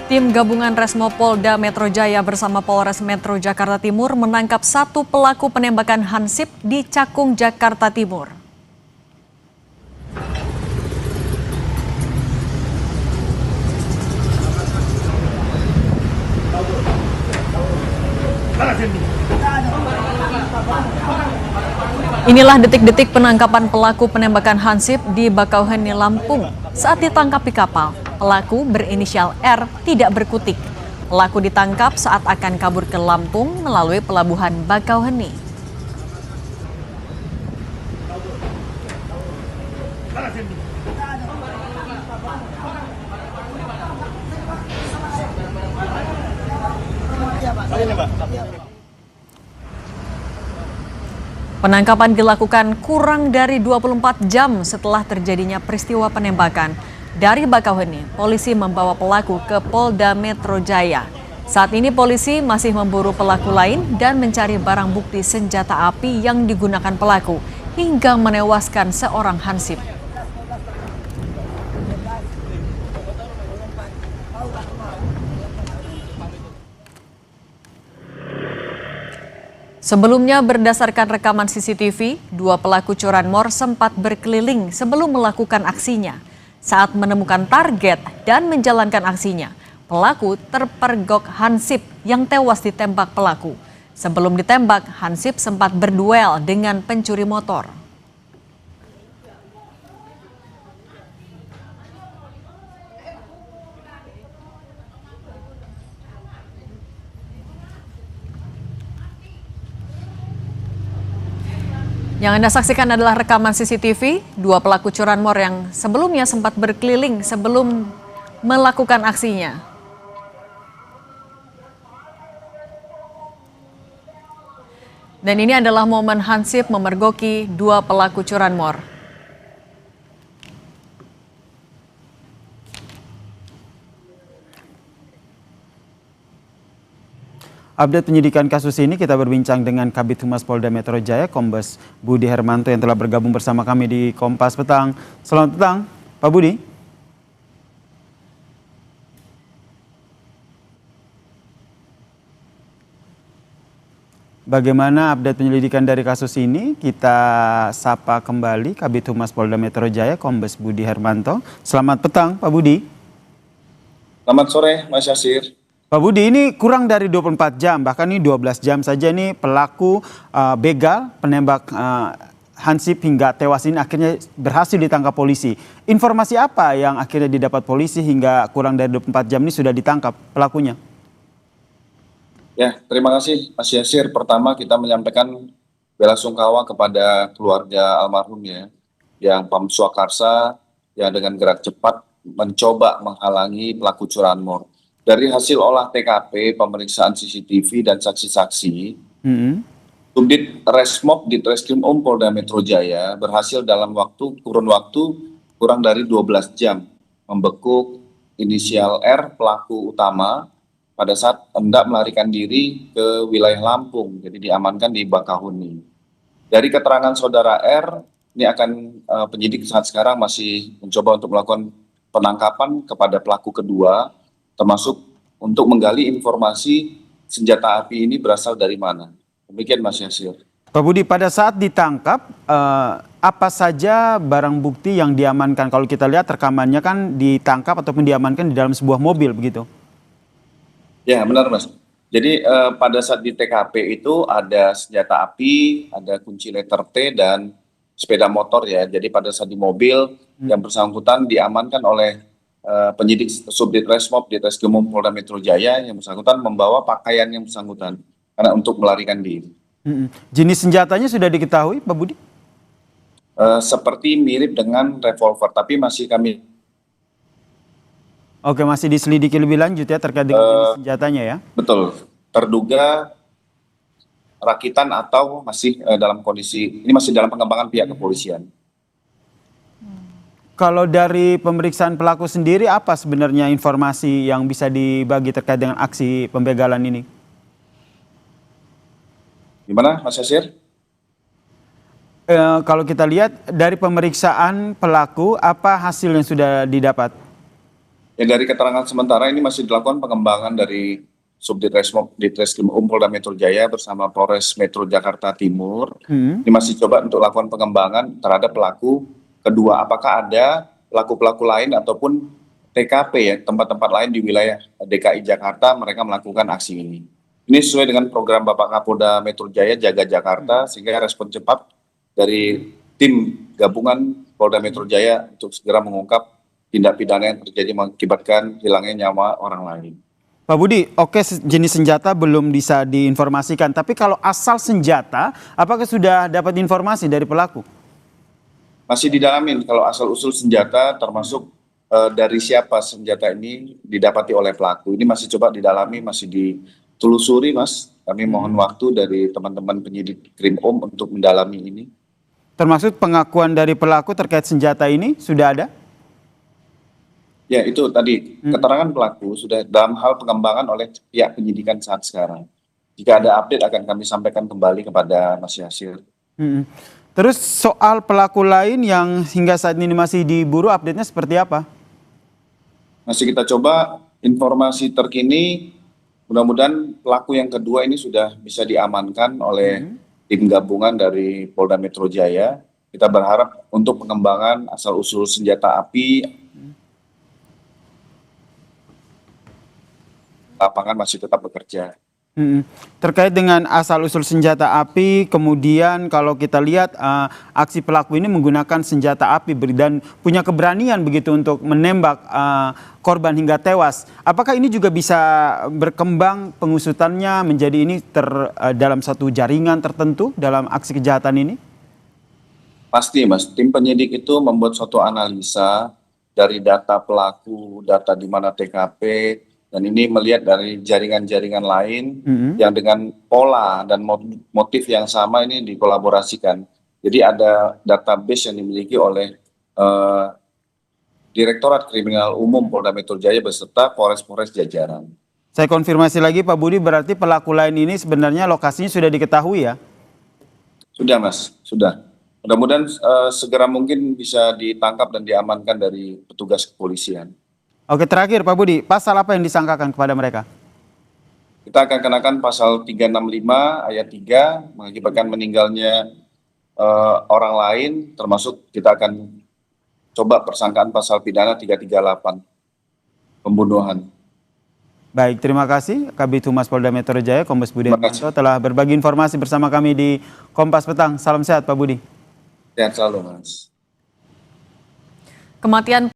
Tim gabungan Resmo Polda Metro Jaya bersama Polres Metro Jakarta Timur menangkap satu pelaku penembakan Hansip di Cakung, Jakarta Timur. Inilah detik-detik penangkapan pelaku penembakan Hansip di Bakauheni, Lampung. Saat ditangkap di kapal, pelaku berinisial R tidak berkutik. Pelaku ditangkap saat akan kabur ke Lampung melalui pelabuhan Bakauheni. Penangkapan dilakukan kurang dari 24 jam setelah terjadinya peristiwa penembakan. Dari Bakauheni, polisi membawa pelaku ke Polda Metro Jaya. Saat ini polisi masih memburu pelaku lain dan mencari barang bukti senjata api yang digunakan pelaku hingga menewaskan seorang Hansip. Sebelumnya berdasarkan rekaman CCTV, dua pelaku curanmor sempat berkeliling sebelum melakukan aksinya. Saat menemukan target dan menjalankan aksinya, pelaku terpergok Hansip yang tewas ditembak pelaku. Sebelum ditembak, Hansip sempat berduel dengan pencuri motor. Yang Anda saksikan adalah rekaman CCTV dua pelaku curanmor yang sebelumnya sempat berkeliling sebelum melakukan aksinya. Dan ini adalah momen Hansip memergoki dua pelaku curanmor. Update penyidikan kasus ini kita berbincang dengan Kabid Humas Polda Metro Jaya, Kombes Budi Hermanto yang telah bergabung bersama kami di Kompas Petang. Selamat petang, Pak Budi. Bagaimana update penyelidikan dari kasus ini? Kita sapa kembali Kabid Humas Polda Metro Jaya, Kombes Budi Hermanto. Selamat petang, Pak Budi. Selamat sore, Mas Yasir. Pak Budi, ini kurang dari 24 jam, bahkan ini 12 jam saja nih pelaku begal penembak Hansip hingga tewas ini akhirnya berhasil ditangkap polisi. Informasi apa yang akhirnya didapat polisi hingga kurang dari 24 jam ini sudah ditangkap pelakunya? Ya, terima kasih Mas Yasir. Pertama kita menyampaikan belasungkawa kepada keluarga almarhum ya, yang Pam Swakarsa yang dengan gerak cepat mencoba menghalangi pelaku curanmor. Dari hasil olah TKP, pemeriksaan CCTV dan saksi-saksi, Subdit Resmob di Treskrim Polda Metro Jaya berhasil dalam kurun waktu kurang dari 12 jam membekuk inisial R pelaku utama pada saat hendak melarikan diri ke wilayah Lampung, jadi diamankan di Bakauheni. Dari keterangan saudara R, ini akan penyidik saat sekarang masih mencoba untuk melakukan penangkapan kepada pelaku kedua, termasuk untuk menggali informasi senjata api ini berasal dari mana. Demikian Mas Yasir. Pak Budi, pada saat ditangkap, apa saja barang bukti yang diamankan? Kalau kita lihat rekamannya kan ditangkap ataupun diamankan di dalam sebuah mobil begitu. Ya benar Mas. Jadi pada saat di TKP itu ada senjata api, ada kunci letter T dan sepeda motor ya. Jadi pada saat di mobil yang bersangkutan diamankan oleh penyidik Subdit Resmob di Treskrim Polda Metro Jaya yang bersangkutan membawa pakaian yang bersangkutan karena untuk melarikan diri. Jenis senjatanya sudah diketahui, Pak Budi? Seperti mirip dengan revolver, tapi masih kami. Oke, masih diselidiki lebih lanjut ya terkait dengan jenis senjatanya ya? Betul, terduga rakitan atau masih dalam kondisi, ini masih dalam pengembangan pihak kepolisian. Kalau dari pemeriksaan pelaku sendiri, apa sebenarnya informasi yang bisa dibagi terkait dengan aksi pembegalan ini? Gimana Mas Yasir? Kalau kita lihat dari pemeriksaan pelaku, apa hasil yang sudah didapat? Ya, dari keterangan sementara ini masih dilakukan pengembangan dari Ditreskrim Polda Metro Jaya bersama Polres Metro Jakarta Timur. Ini masih coba untuk lakukan pengembangan terhadap pelaku kedua. Apakah ada pelaku-pelaku lain ataupun TKP ya, tempat-tempat lain di wilayah DKI Jakarta mereka melakukan aksi ini. Ini sesuai dengan program Bapak Kapolda Metro Jaya Jaga Jakarta, sehingga respon cepat dari tim gabungan Polda Metro Jaya untuk segera mengungkap tindak pidana yang terjadi mengakibatkan hilangnya nyawa orang lain. Pak Budi, oke, jenis senjata belum bisa diinformasikan, tapi kalau asal senjata, apakah sudah dapat informasi dari pelaku? Masih didalamin kalau asal-usul senjata termasuk dari siapa senjata ini didapati oleh pelaku. Ini masih coba didalami, masih ditelusuri, Mas. Kami mohon waktu dari teman-teman penyidik Krimum untuk mendalami ini. Termasuk pengakuan dari pelaku terkait senjata ini sudah ada? Ya, itu tadi keterangan pelaku sudah dalam hal pengembangan oleh pihak penyidikan saat sekarang. Jika ada update akan kami sampaikan kembali kepada Mas Yasir. Terus soal pelaku lain yang hingga saat ini masih diburu, update-nya seperti apa? Masih kita coba informasi terkini, mudah-mudahan pelaku yang kedua ini sudah bisa diamankan oleh tim gabungan dari Polda Metro Jaya. Kita berharap untuk pengembangan asal-usul senjata api, lapangan masih tetap bekerja. Terkait dengan asal-usul senjata api, kemudian kalau kita lihat aksi pelaku ini menggunakan senjata api dan punya keberanian begitu untuk menembak korban hingga tewas. Apakah ini juga bisa berkembang pengusutannya menjadi ini dalam satu jaringan tertentu dalam aksi kejahatan ini? Pasti, Mas. Tim penyidik itu membuat suatu analisa dari data pelaku, data di mana TKP, dan ini melihat dari jaringan-jaringan lain yang dengan pola dan motif yang sama ini dikolaborasikan. Jadi ada database yang dimiliki oleh Direktorat Kriminal Umum Polda Metro Jaya beserta Polres-Polres jajaran. Saya konfirmasi lagi Pak Budi, berarti pelaku lain ini sebenarnya lokasinya sudah diketahui ya? Sudah, Mas, sudah. Mudah-mudahan segera mungkin bisa ditangkap dan diamankan dari petugas kepolisian. Oke, terakhir Pak Budi, pasal apa yang disangkakan kepada mereka? Kita akan kenakan pasal 365 ayat 3 mengakibatkan meninggalnya orang lain, termasuk kita akan coba persangkaan pasal pidana 338 pembunuhan. Baik, terima kasih Kabid Humas Polda Metro Jaya Kombes Budi Harmanto telah berbagi informasi bersama kami di Kompas Petang. Salam sehat Pak Budi. Sehat selalu, Mas. Kematian